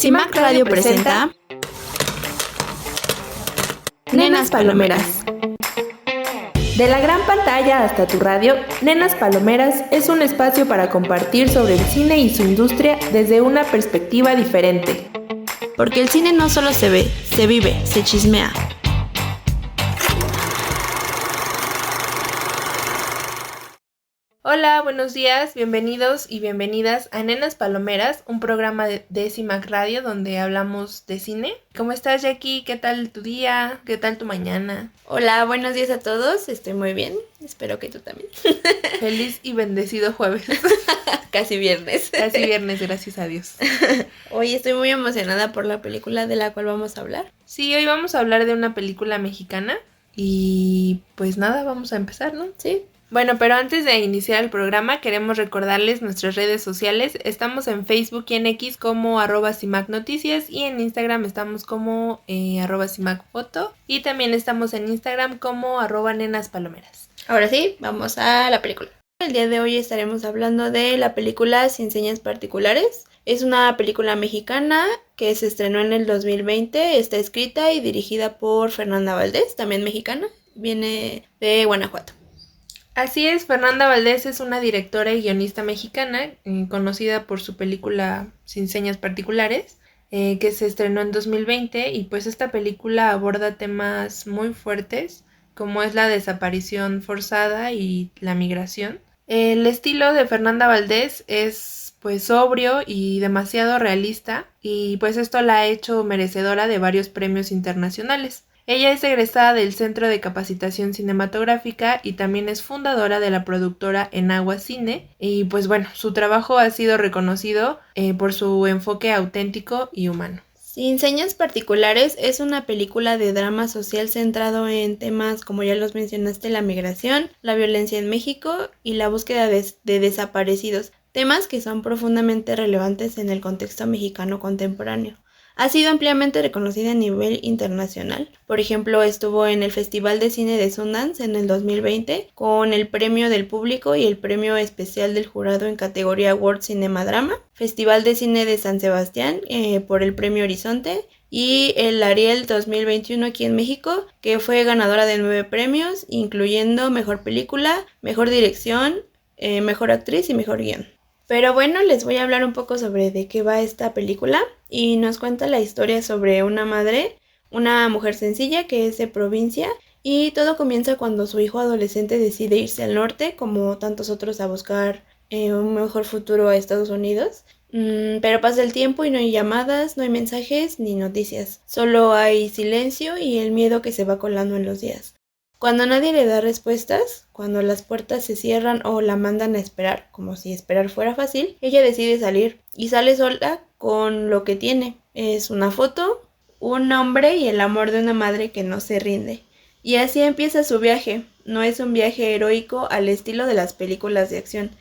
CIMAC Radio presenta Nenas Palomeras. De la gran pantalla hasta tu radio, Nenas Palomeras es un espacio para compartir sobre el cine y su industria desde una perspectiva diferente. Porque el cine no solo se ve, se vive, se chismea. Hola, buenos días, bienvenidos y bienvenidas a Nenas Palomeras, un programa de CIMAC Radio donde hablamos de cine. ¿Cómo estás, Jackie? ¿Qué tal tu día? ¿Qué tal tu mañana? Hola, buenos días a todos, estoy muy bien, espero que tú también. Feliz y bendecido jueves. Casi viernes. Casi viernes, gracias a Dios. Hoy estoy muy emocionada por la película de la cual vamos a hablar. Sí, hoy vamos a hablar de una película mexicana y pues nada, vamos a empezar, ¿no? Sí. Bueno, pero antes de iniciar el programa queremos recordarles nuestras redes sociales. Estamos en Facebook y en X como @CIMACNoticias y en Instagram estamos como @CIMACFoto y también estamos en Instagram como @nenaspalomeras. Ahora sí, vamos a la película. El día de hoy estaremos hablando de la película Sin Señas Particulares. Es una película mexicana que se estrenó en el 2020, está escrita y dirigida por Fernanda Valdés, también mexicana, viene de Guanajuato. Así es, Fernanda Valdés es una directora y guionista mexicana, conocida por su película Sin Señas Particulares, que se estrenó en 2020 y pues esta película aborda temas muy fuertes como es la desaparición forzada y la migración. El estilo de Fernanda Valdés es pues sobrio y demasiado realista y pues esto la ha hecho merecedora de varios premios internacionales. Ella es egresada del Centro de Capacitación Cinematográfica y también es fundadora de la productora Enagua Cine y pues bueno, su trabajo ha sido reconocido por su enfoque auténtico y humano. Sin Señas Particulares es una película de drama social centrado en temas como ya los mencionaste, la migración, la violencia en México y la búsqueda de desaparecidos, temas que son profundamente relevantes en el contexto mexicano contemporáneo. Ha sido ampliamente reconocida a nivel internacional. Por ejemplo, estuvo en el Festival de Cine de Sundance en el 2020 con el premio del público y el premio especial del jurado en categoría World Cinema Drama, Festival de Cine de San Sebastián por el premio Horizonte y el Ariel 2021 aquí en México, que fue ganadora de 9 premios, incluyendo Mejor Película, Mejor Dirección, Mejor Actriz y Mejor Guión. Pero bueno, les voy a hablar un poco sobre de qué va esta película y nos cuenta la historia sobre una madre, una mujer sencilla que es de provincia y todo comienza cuando su hijo adolescente decide irse al norte, como tantos otros, a buscar un mejor futuro a Estados Unidos. Pero pasa el tiempo y no hay llamadas, no hay mensajes ni noticias, solo hay silencio y el miedo que se va colando en los días. Cuando nadie le da respuestas, cuando las puertas se cierran o la mandan a esperar, como si esperar fuera fácil, ella decide salir y sale sola con lo que tiene. Es una foto, un hombre y el amor de una madre que no se rinde. Y así empieza su viaje. No es un viaje heroico al estilo de las películas de acción.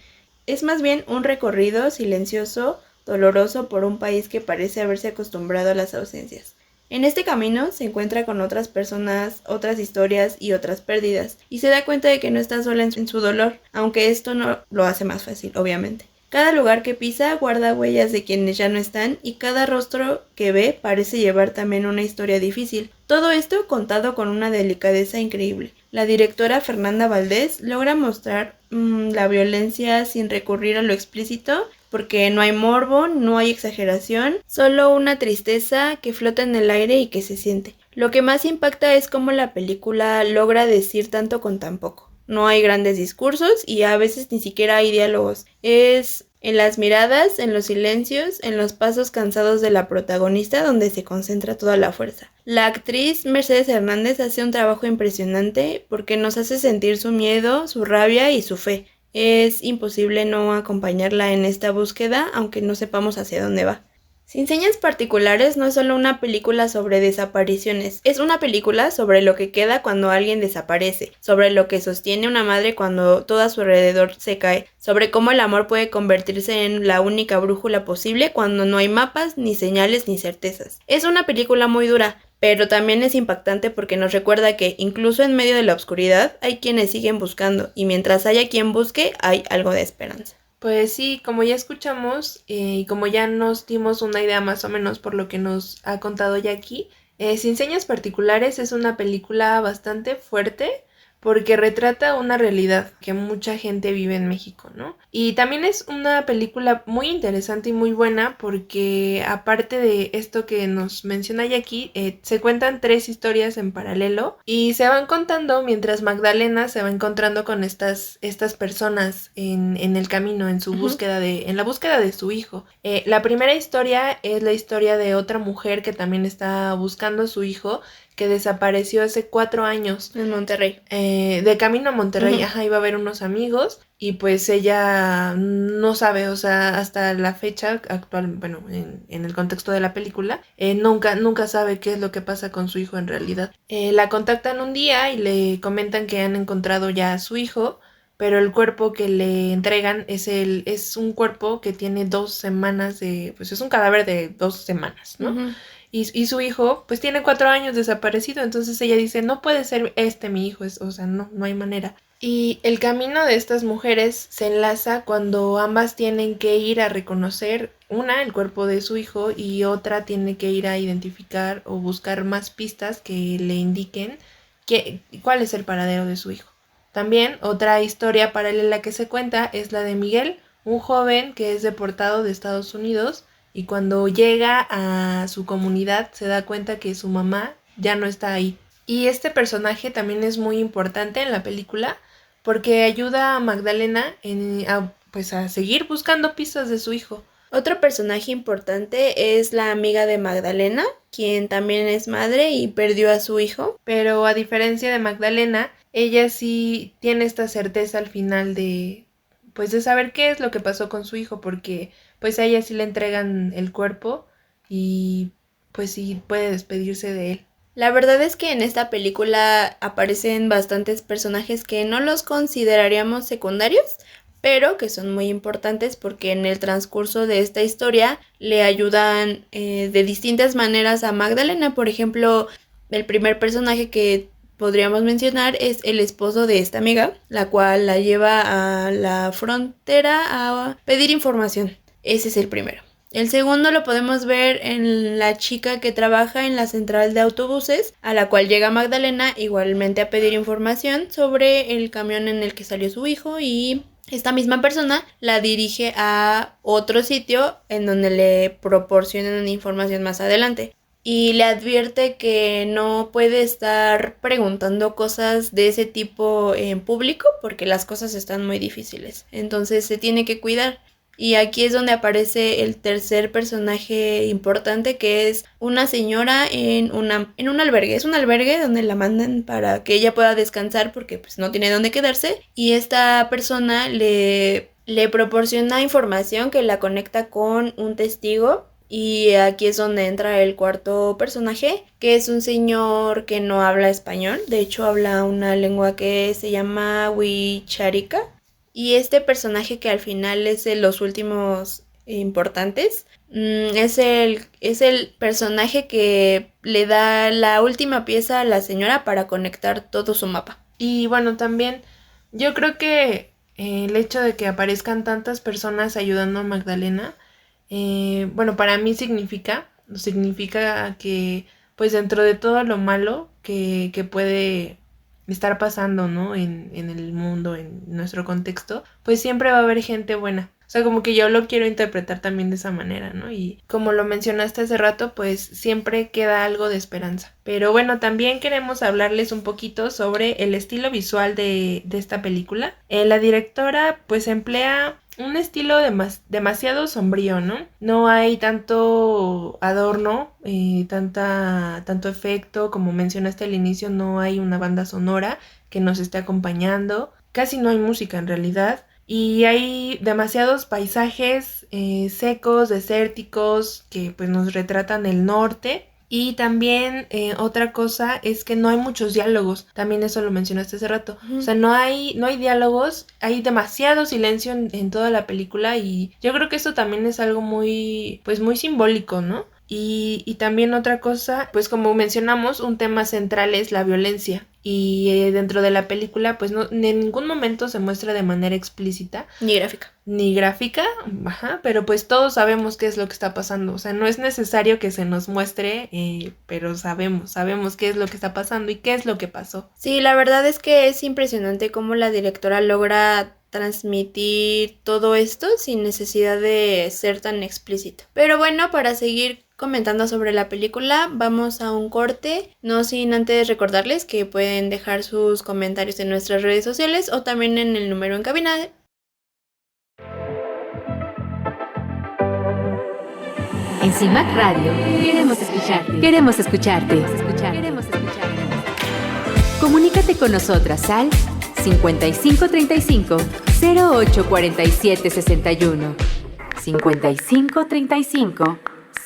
Es más bien un recorrido silencioso, doloroso por un país que parece haberse acostumbrado a las ausencias. En este camino se encuentra con otras personas, otras historias y otras pérdidas, y se da cuenta de que no está sola en su dolor, aunque esto no lo hace más fácil, obviamente. Cada lugar que pisa guarda huellas de quienes ya no están y cada rostro que ve parece llevar también una historia difícil. Todo esto contado con una delicadeza increíble. La directora Fernanda Valdés logra mostrar la violencia sin recurrir a lo explícito, porque no hay morbo, no hay exageración, solo una tristeza que flota en el aire y que se siente. Lo que más impacta es cómo la película logra decir tanto con tan poco. No hay grandes discursos y a veces ni siquiera hay diálogos. Es en las miradas, en los silencios, en los pasos cansados de la protagonista donde se concentra toda la fuerza. La actriz Mercedes Hernández hace un trabajo impresionante porque nos hace sentir su miedo, su rabia y su fe. Es imposible no acompañarla en esta búsqueda, aunque no sepamos hacia dónde va. Sin Señas Particulares no es solo una película sobre desapariciones, es una película sobre lo que queda cuando alguien desaparece, sobre lo que sostiene una madre cuando todo a su alrededor se cae, sobre cómo el amor puede convertirse en la única brújula posible cuando no hay mapas, ni señales, ni certezas. Es una película muy dura, pero también es impactante porque nos recuerda que incluso en medio de la oscuridad hay quienes siguen buscando y mientras haya quien busque hay algo de esperanza. Pues sí, como ya escuchamos y como ya nos dimos una idea más o menos por lo que nos ha contado Jackie, Sin Señas Particulares es una película bastante fuerte porque retrata una realidad que mucha gente vive en México, ¿no? Y también es una película muy interesante y muy buena porque aparte de esto que nos menciona Jackie, se cuentan tres historias en paralelo y se van contando mientras Magdalena se va encontrando con estas personas en el camino, en su búsqueda en la búsqueda de su hijo. La primera historia es la historia de otra mujer que también está buscando a su hijo, que desapareció hace 4 años. En Monterrey. De camino a Monterrey, iba a ver unos amigos y pues ella no sabe, o sea, hasta la fecha actual, bueno, en el contexto de la película, nunca sabe qué es lo que pasa con su hijo en realidad. La contactan un día y le comentan que han encontrado ya a su hijo, pero el cuerpo que le entregan es un cuerpo que tiene 2 semanas pues es un cadáver de 2 semanas, ¿no? Y su hijo, pues tiene 4 años desaparecido, entonces ella dice, no puede ser mi hijo, o sea, no hay manera. Y el camino de estas mujeres se enlaza cuando ambas tienen que ir a reconocer, una, el cuerpo de su hijo, y otra tiene que ir a identificar o buscar más pistas que le indiquen cuál es el paradero de su hijo. También otra historia paralela que se cuenta es la de Miguel, un joven que es deportado de Estados Unidos y cuando llega a su comunidad se da cuenta que su mamá ya no está ahí. Y este personaje también es muy importante en la película porque ayuda a Magdalena a seguir buscando pistas de su hijo. Otro personaje importante es la amiga de Magdalena, quien también es madre y perdió a su hijo. Pero a diferencia de Magdalena, ella sí tiene esta certeza al final de saber qué es lo que pasó con su hijo, porque pues a ella sí le entregan el cuerpo y pues sí puede despedirse de él. La verdad es que en esta película aparecen bastantes personajes que no los consideraríamos secundarios, pero que son muy importantes porque en el transcurso de esta historia le ayudan de distintas maneras a Magdalena. Por ejemplo, el primer personaje que podríamos mencionar es el esposo de esta amiga, la cual la lleva a la frontera a pedir información. Ese es el primero. El segundo lo podemos ver en la chica que trabaja en la central de autobuses, a la cual llega Magdalena igualmente a pedir información sobre el camión en el que salió su hijo y esta misma persona la dirige a otro sitio en donde le proporcionan información más adelante. Y le advierte que no puede estar preguntando cosas de ese tipo en público porque las cosas están muy difíciles. Entonces se tiene que cuidar. Y aquí es donde aparece el tercer personaje importante, que es una señora en un albergue. Es un albergue donde la mandan para que ella pueda descansar porque pues no tiene dónde quedarse. Y esta persona le proporciona información que la conecta con un testigo. Y aquí es donde entra el cuarto personaje, que es un señor que no habla español. De hecho, habla una lengua que se llama Huicharica. Y este personaje que al final es de los últimos importantes, es el personaje que le da la última pieza a la señora para conectar todo su mapa. Y bueno, también yo creo que el hecho de que aparezcan tantas personas ayudando a Magdalena, bueno, para mí significa que pues dentro de todo lo malo que puede estar pasando, ¿no? En el mundo, en nuestro contexto, pues siempre va a haber gente buena. O sea, como que yo lo quiero interpretar también de esa manera, ¿no? Y como lo mencionaste hace rato, pues siempre queda algo de esperanza. Pero bueno, también queremos hablarles un poquito sobre el estilo visual de esta película. La directora pues emplea un estilo demasiado sombrío, ¿no? No hay tanto adorno, tanto efecto, como mencionaste al inicio, no hay una banda sonora que nos esté acompañando, casi no hay música en realidad, y hay demasiados paisajes secos, desérticos, que pues nos retratan el norte. Y también otra cosa es que no hay muchos diálogos, también eso lo mencionaste hace rato. O sea, no hay diálogos, hay demasiado silencio en toda la película y yo creo que esto también es algo muy, pues muy simbólico, ¿no? Y también otra cosa, pues como mencionamos, un tema central es la violencia. Y dentro de la película, pues no, en ningún momento se muestra de manera explícita. Ni gráfica, pero pues todos sabemos qué es lo que está pasando. O sea, no es necesario que se nos muestre, pero sabemos qué es lo que está pasando y qué es lo que pasó. Sí, la verdad es que es impresionante cómo la directora logra transmitir todo esto sin necesidad de ser tan explícito. Pero bueno, para seguir comentando sobre la película, vamos a un corte, no sin antes recordarles que pueden dejar sus comentarios en nuestras redes sociales o también en el número en cabina. En CIMAC Radio queremos escucharte. Queremos escucharte. Comunícate con nosotras al 5535 0847 61. 5535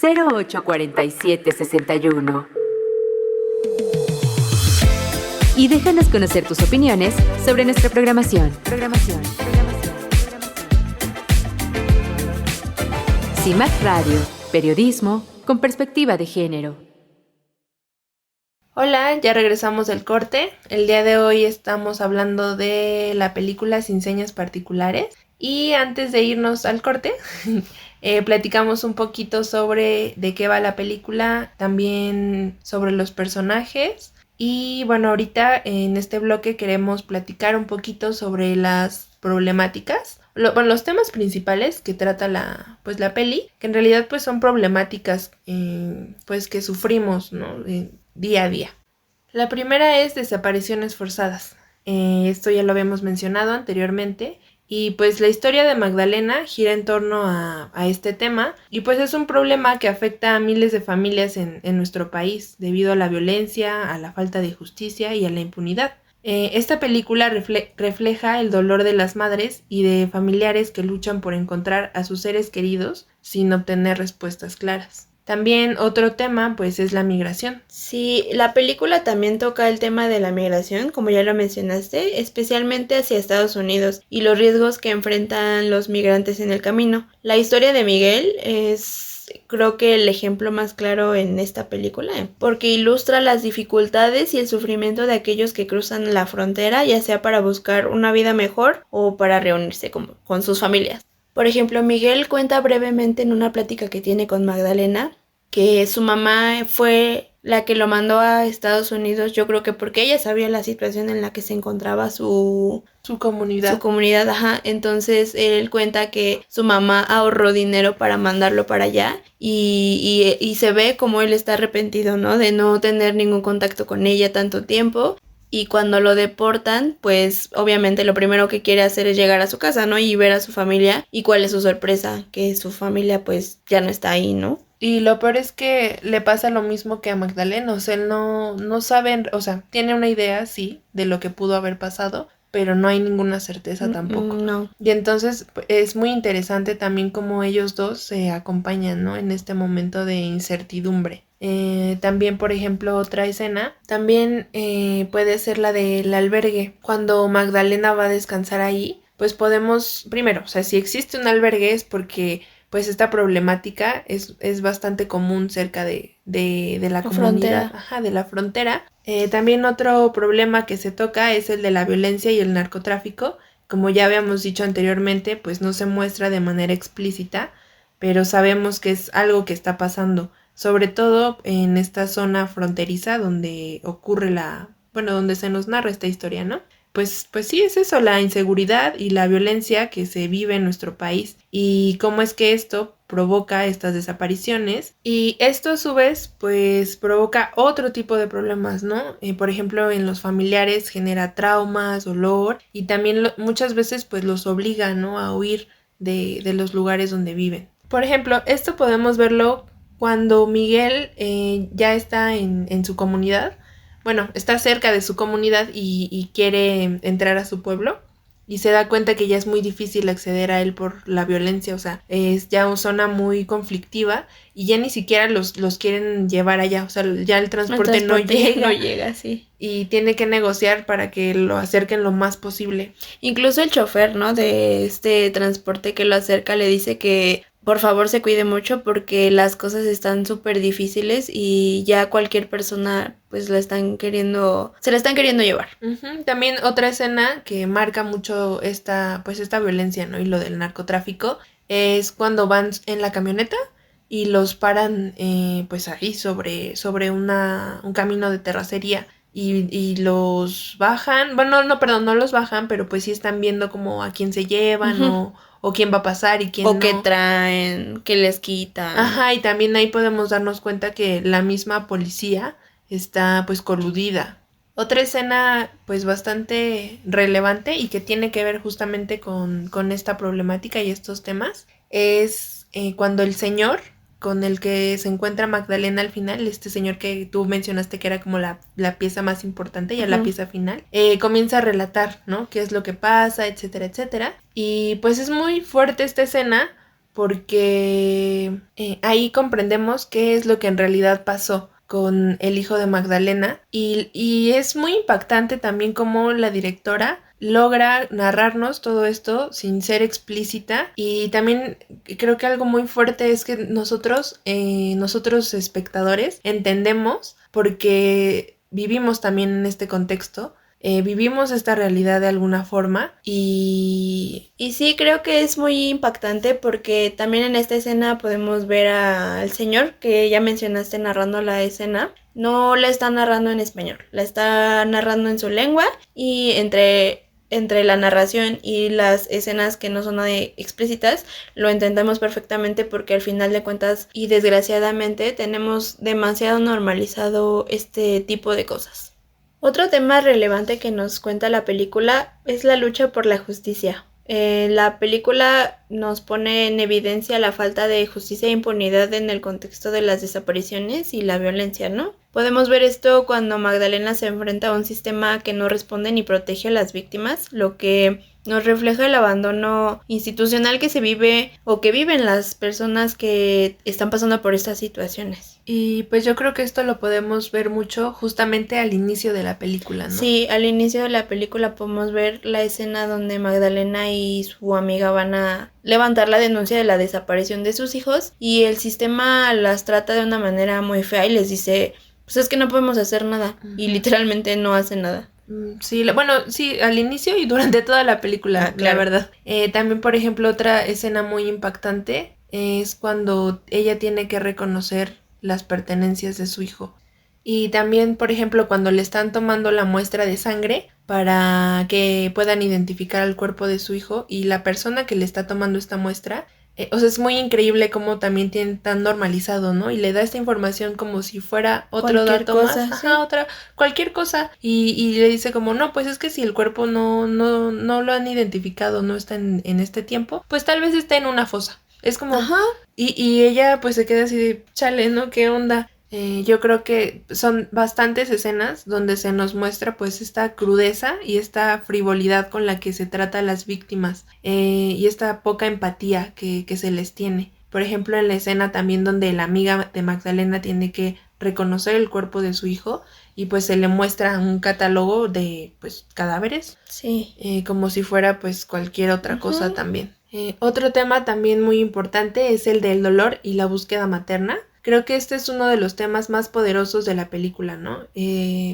0847 61. Y déjanos conocer tus opiniones sobre nuestra programación. CIMAC Radio, periodismo con perspectiva de género. Hola, ya regresamos del corte. El día de hoy estamos hablando de la película Sin Señas Particulares. Y antes de irnos al corte, platicamos un poquito sobre de qué va la película, también sobre los personajes. Y bueno, ahorita en este bloque queremos platicar un poquito sobre las problemáticas, los temas principales que trata la peli, que en realidad pues son problemáticas pues que sufrimos, ¿no? Día a día. La primera es desapariciones forzadas. Esto ya lo habíamos mencionado anteriormente. Y pues la historia de Magdalena gira en torno a este tema y pues es un problema que afecta a miles de familias en nuestro país debido a la violencia, a la falta de justicia y a la impunidad. Esta película refleja el dolor de las madres y de familiares que luchan por encontrar a sus seres queridos sin obtener respuestas claras. También otro tema pues es la migración. Sí, la película también toca el tema de la migración, como ya lo mencionaste, especialmente hacia Estados Unidos y los riesgos que enfrentan los migrantes en el camino. La historia de Miguel es, creo que el ejemplo más claro en esta película, porque ilustra las dificultades y el sufrimiento de aquellos que cruzan la frontera, ya sea para buscar una vida mejor o para reunirse con sus familias. Por ejemplo, Miguel cuenta brevemente en una plática que tiene con Magdalena que su mamá fue la que lo mandó a Estados Unidos, yo creo que porque ella sabía la situación en la que se encontraba su comunidad. Su comunidad, Entonces él cuenta que su mamá ahorró dinero para mandarlo para allá y se ve como él está arrepentido, ¿no? De no tener ningún contacto con ella tanto tiempo. Y cuando lo deportan, pues obviamente lo primero que quiere hacer es llegar a su casa, ¿no? Y ver a su familia. ¿Y cuál es su sorpresa? Que su familia pues ya no está ahí, ¿no? Y lo peor es que le pasa lo mismo que a Magdalena, o sea, él no sabe, o sea, tiene una idea, sí, de lo que pudo haber pasado, pero no hay ninguna certeza tampoco. No. Y entonces es muy interesante también cómo ellos dos se acompañan, ¿no? En este momento de incertidumbre. También, por ejemplo, otra escena, también puede ser la del albergue. Cuando Magdalena va a descansar ahí, pues podemos, primero, o sea, si existe un albergue es porque pues esta problemática es bastante común cerca de la comunidad, de la frontera. También otro problema que se toca es el de la violencia y el narcotráfico. Como ya habíamos dicho anteriormente, pues no se muestra de manera explícita, pero sabemos que es algo que está pasando, sobre todo en esta zona fronteriza donde ocurre donde se nos narra esta historia, ¿no? Pues sí, es eso, la inseguridad y la violencia que se vive en nuestro país y cómo es que esto provoca estas desapariciones y esto a su vez pues provoca otro tipo de problemas, ¿no? Por ejemplo, en los familiares genera traumas, dolor y también muchas veces pues los obliga, ¿no? A huir de los lugares donde viven. Por ejemplo, esto podemos verlo cuando Miguel ya está en su comunidad. Bueno, está cerca de su comunidad y quiere entrar a su pueblo y se da cuenta que ya es muy difícil acceder a él por la violencia, o sea, es ya una zona muy conflictiva y ya ni siquiera los quieren llevar allá, o sea, ya el transporte no llega, sí. Y tiene que negociar para que lo acerquen lo más posible. Incluso el chofer, ¿no? De este transporte que lo acerca le dice que por favor se cuide mucho porque las cosas están súper difíciles y ya cualquier persona pues se la están queriendo llevar. Uh-huh. También otra escena que marca mucho esta violencia, ¿no? Y lo del narcotráfico es cuando van en la camioneta y los paran pues ahí sobre un camino de terracería y los bajan, bueno, no, perdón, no los bajan, pero pues sí están viendo como a quién se llevan Uh-huh. o quién va a pasar y quién o no. que traen, que les quitan. Ajá, y también ahí podemos darnos cuenta que la misma policía está pues coludida. Otra escena pues bastante relevante y que tiene que ver justamente con esta problemática y estos temas es cuando el señor con el que se encuentra Magdalena al final, este señor que tú mencionaste que era como la pieza más importante, ya la pieza final, comienza a relatar, ¿no? Qué es lo que pasa, etcétera, etcétera. Y pues es muy fuerte esta escena porque ahí comprendemos qué es lo que en realidad pasó con el hijo de Magdalena y es muy impactante también cómo la directora logra narrarnos todo esto sin ser explícita y también creo que algo muy fuerte es que nosotros espectadores entendemos porque vivimos también en este contexto. Vivimos esta realidad de alguna forma y sí, creo que es muy impactante porque también en esta escena podemos ver al señor que ya mencionaste narrando la escena. No la está narrando en español, la está narrando en su lengua y entre la narración y las escenas que no son explícitas, lo entendemos perfectamente porque al final de cuentas y desgraciadamente tenemos demasiado normalizado este tipo de cosas. Otro tema relevante que nos cuenta la película es la lucha por la justicia. La película nos pone en evidencia la falta de justicia e impunidad en el contexto de las desapariciones y la violencia, ¿no? Podemos ver esto cuando Magdalena se enfrenta a un sistema que no responde ni protege a las víctimas, lo que nos refleja el abandono institucional que se vive o que viven las personas que están pasando por estas situaciones. Y pues yo creo que esto lo podemos ver mucho justamente al inicio de la película, ¿no? Sí, al inicio de la película podemos ver la escena donde Magdalena y su amiga van a levantar la denuncia de la desaparición de sus hijos y el sistema las trata de una manera muy fea y les dice, pues es que no podemos hacer nada. Uh-huh. Y literalmente no hacen nada. Sí, sí, al inicio y durante toda la película, claro. La verdad. También, por ejemplo, otra escena muy impactante es cuando ella tiene que reconocer las pertenencias de su hijo. Y también, por ejemplo, cuando le están tomando la muestra de sangre para que puedan identificar el cuerpo de su hijo y la persona que le está tomando esta muestra, o sea, es muy increíble cómo también tienen tan normalizado, ¿no? Y le da esta información como si fuera otro cualquier dato cosa, más. sí. Ajá, cualquier cosa. Y le dice como, no, pues es que si el cuerpo no lo han identificado, no está en este tiempo, pues tal vez está en una fosa. Es como... Ajá. Y ella pues se queda así de, chale, ¿no? ¿Qué onda? Yo creo que son bastantes escenas donde se nos muestra pues esta crudeza y esta frivolidad con la que se trata a las víctimas y esta poca empatía que se les tiene. Por ejemplo, en la escena también donde la amiga de Magdalena tiene que reconocer el cuerpo de su hijo y pues se le muestra un catálogo de pues cadáveres. Sí. Como si fuera pues cualquier otra cosa también. Otro tema también muy importante es el del dolor y la búsqueda materna. Creo que este es uno de los temas más poderosos de la película, ¿no?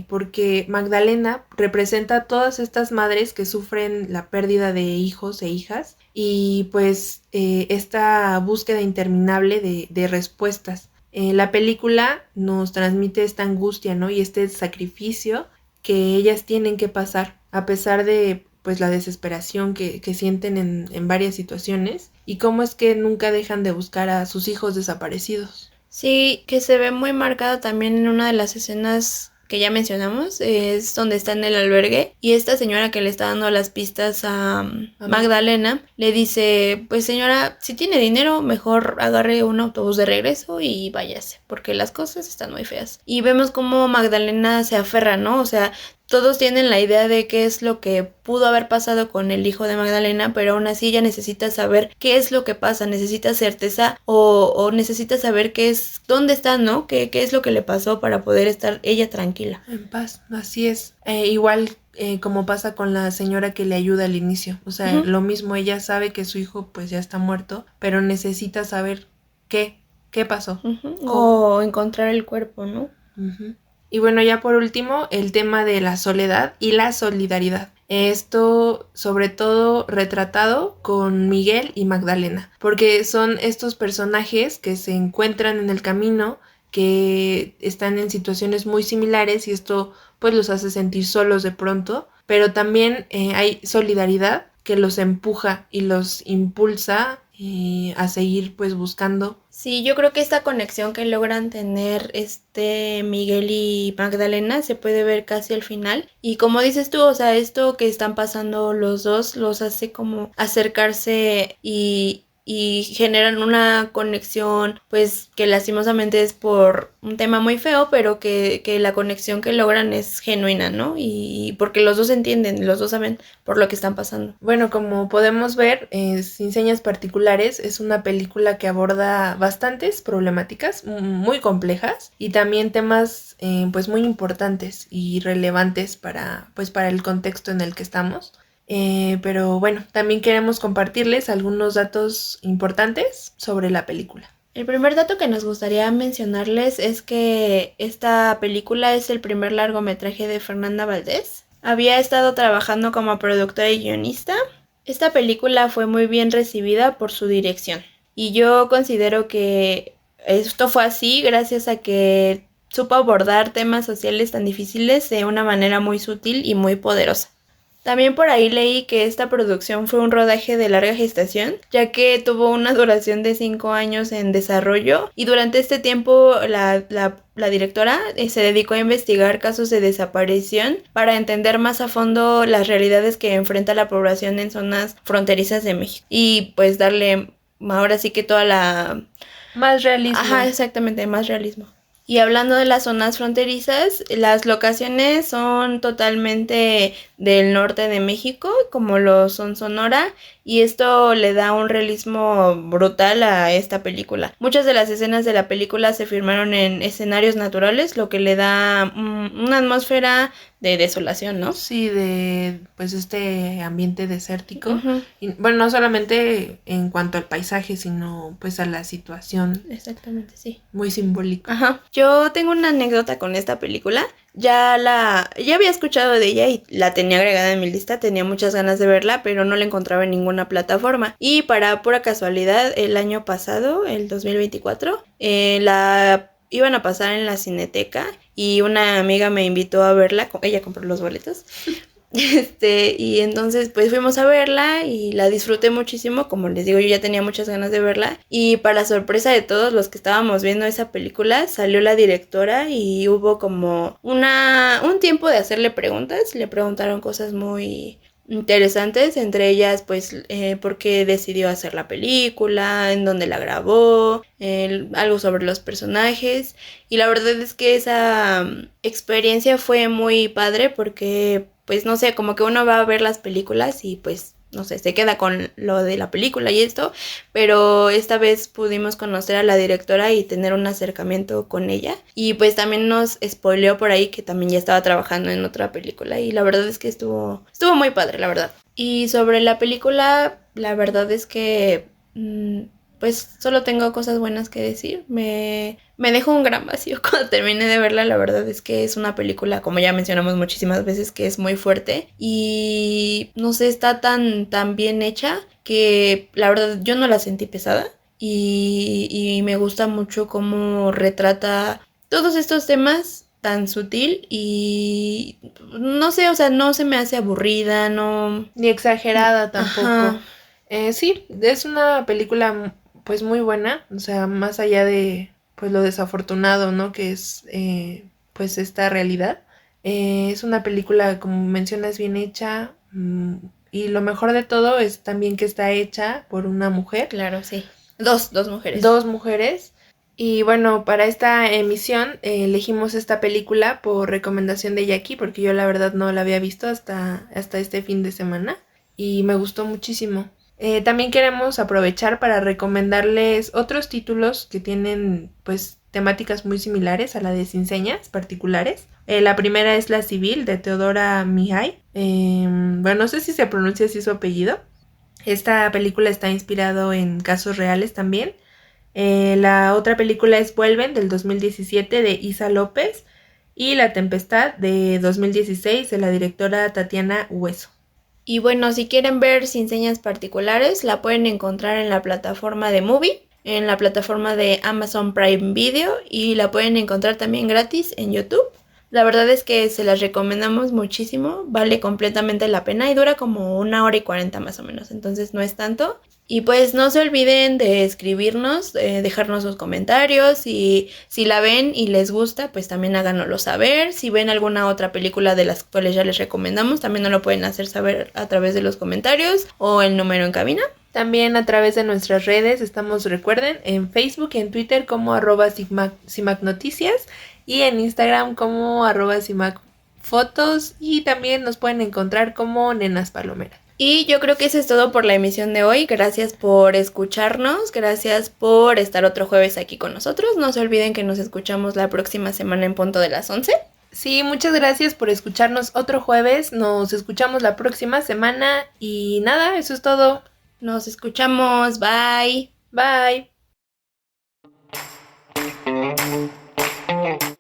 Porque Magdalena representa a todas estas madres que sufren la pérdida de hijos e hijas y pues esta búsqueda interminable de respuestas. La película nos transmite esta angustia, ¿no? Y este sacrificio que ellas tienen que pasar a pesar de pues la desesperación que sienten en varias situaciones y cómo es que nunca dejan de buscar a sus hijos desaparecidos. Sí, que se ve muy marcada también en una de las escenas que ya mencionamos, es donde está en el albergue y esta señora que le está dando las pistas a Magdalena le dice, pues señora, si tiene dinero mejor agarre un autobús de regreso y váyase, porque las cosas están muy feas. Y vemos cómo Magdalena se aferra, ¿no? O sea, todos tienen la idea de qué es lo que pudo haber pasado con el hijo de Magdalena, pero aún así ella necesita saber qué es lo que pasa, necesita certeza o necesita saber dónde está, ¿no? Qué es lo que le pasó para poder estar ella tranquila. En paz, así es. Igual como pasa con la señora que le ayuda al inicio. O sea, Ujú. lo mismo, ella sabe que su hijo pues ya está muerto, pero necesita saber qué pasó. Ujú. ¿Cómo? O encontrar el cuerpo, ¿no? Ujú. Y bueno, ya por último, el tema de la soledad y la solidaridad. Esto sobre todo retratado con Miguel y Magdalena, porque son estos personajes que se encuentran en el camino, que están en situaciones muy similares y esto pues los hace sentir solos de pronto, pero también hay solidaridad que los empuja y los impulsa a seguir pues buscando. Sí, yo creo que esta conexión que logran tener Miguel y Magdalena se puede ver casi al final. Y como dices tú, o sea, esto que están pasando los dos los hace como acercarse y generan una conexión, pues que lastimosamente es por un tema muy feo, pero que la conexión que logran es genuina, ¿no? Y porque los dos entienden, los dos saben por lo que están pasando. Bueno, como podemos ver, Sin Señas Particulares es una película que aborda bastantes problemáticas muy complejas y también temas pues muy importantes y relevantes para el contexto en el que estamos. Pero bueno, también queremos compartirles algunos datos importantes sobre la película. El primer dato que nos gustaría mencionarles es que esta película es el primer largometraje de Fernanda Valdés. Había estado trabajando como productora y guionista. Esta película fue muy bien recibida por su dirección. Y yo considero que esto fue así gracias a que supo abordar temas sociales tan difíciles de una manera muy sutil y muy poderosa. También por ahí leí que esta producción fue un rodaje de larga gestación, ya que tuvo una duración de 5 años en desarrollo y durante este tiempo la directora se dedicó a investigar casos de desaparición para entender más a fondo las realidades que enfrenta la población en zonas fronterizas de México y pues darle ahora sí que toda la... Más realismo. Ajá, exactamente, más realismo. Y hablando de las zonas fronterizas, las locaciones son totalmente del norte de México, como lo son Sonora, y esto le da un realismo brutal a esta película. Muchas de las escenas de la película se filmaron en escenarios naturales, lo que le da una atmósfera de desolación, ¿no? Sí, de pues este ambiente desértico. Ujú. Y, bueno, no solamente en cuanto al paisaje, sino pues a la situación, Exactamente, sí. muy simbólico. Ajá. Yo tengo una anécdota con esta película. Ya había escuchado de ella y la tenía agregada en mi lista, tenía muchas ganas de verla, pero no la encontraba en ninguna plataforma. Y para pura casualidad, el año pasado, el 2024, la iban a pasar en la Cineteca y una amiga me invitó a verla, ella compró los boletos. Y entonces pues fuimos a verla y la disfruté muchísimo, como les digo, yo ya tenía muchas ganas de verla y para sorpresa de todos los que estábamos viendo esa película, salió la directora y hubo como un tiempo de hacerle preguntas, le preguntaron cosas muy interesantes, entre ellas pues por qué decidió hacer la película, en dónde la grabó, algo sobre los personajes y la verdad es que esa experiencia fue muy padre porque pues no sé, como que uno va a ver las películas y pues no sé, se queda con lo de la película y esto, pero esta vez pudimos conocer a la directora y tener un acercamiento con ella y pues también nos spoileó por ahí que también ya estaba trabajando en otra película y la verdad es que estuvo muy padre, la verdad. Y sobre la película, la verdad es que pues solo tengo cosas buenas que decir. Me dejó un gran vacío cuando terminé de verla. La verdad es que es una película, como ya mencionamos muchísimas veces, que es muy fuerte. Y no sé, está tan bien hecha que la verdad yo no la sentí pesada. Y me gusta mucho cómo retrata todos estos temas tan sutil y no sé, o sea, no se me hace aburrida, no... Ni exagerada tampoco. Ajá. Sí, es una película pues muy buena, o sea, más allá de pues lo desafortunado, ¿no? Que es pues esta realidad. Es una película, como mencionas, bien hecha, y lo mejor de todo es también que está hecha por una mujer. Claro, sí. Dos mujeres. Dos mujeres. Y bueno, para esta emisión elegimos esta película por recomendación de Jackie, porque yo la verdad no la había visto hasta este fin de semana y me gustó muchísimo. También queremos aprovechar para recomendarles otros títulos que tienen pues temáticas muy similares a la de Sin Señas Particulares. La primera es La Civil, de Teodora Mihai. Bueno, no sé si se pronuncia así su apellido. Esta película está inspirado en casos reales también. La otra película es Vuelven, del 2017, de Isa López. Y La Tempestad, de 2016, de la directora Tatiana Hueso. Y bueno, si quieren ver Sin Señas Particulares, la pueden encontrar en la plataforma de Movie, en la plataforma de Amazon Prime Video, y la pueden encontrar también gratis en YouTube. La verdad es que se las recomendamos muchísimo, vale completamente la pena y dura como 1 hora y 40 más o menos, entonces no es tanto. Y pues no se olviden de escribirnos, dejarnos sus comentarios, y si la ven y les gusta, pues también háganoslo saber. Si ven alguna otra película de las cuales ya les recomendamos, también nos lo pueden hacer saber a través de los comentarios o el número en cabina. También a través de nuestras redes estamos, recuerden, en Facebook y en Twitter como @CIMACNoticias y en Instagram como @CIMACFotos, y también nos pueden encontrar como Nenas Palomeras. Y yo creo que eso es todo por la emisión de hoy. Gracias por escucharnos, gracias por estar otro jueves aquí con nosotros. No se olviden que nos escuchamos la próxima semana en punto de las 11. Sí, muchas gracias por escucharnos otro jueves. Nos escuchamos la próxima semana y nada, eso es todo. Nos escuchamos, bye. Bye.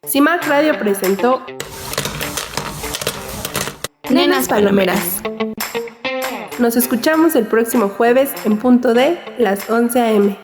CIMAC Radio presentó Nenas Palomeras. Nos escuchamos el próximo jueves en punto de las 11 a.m.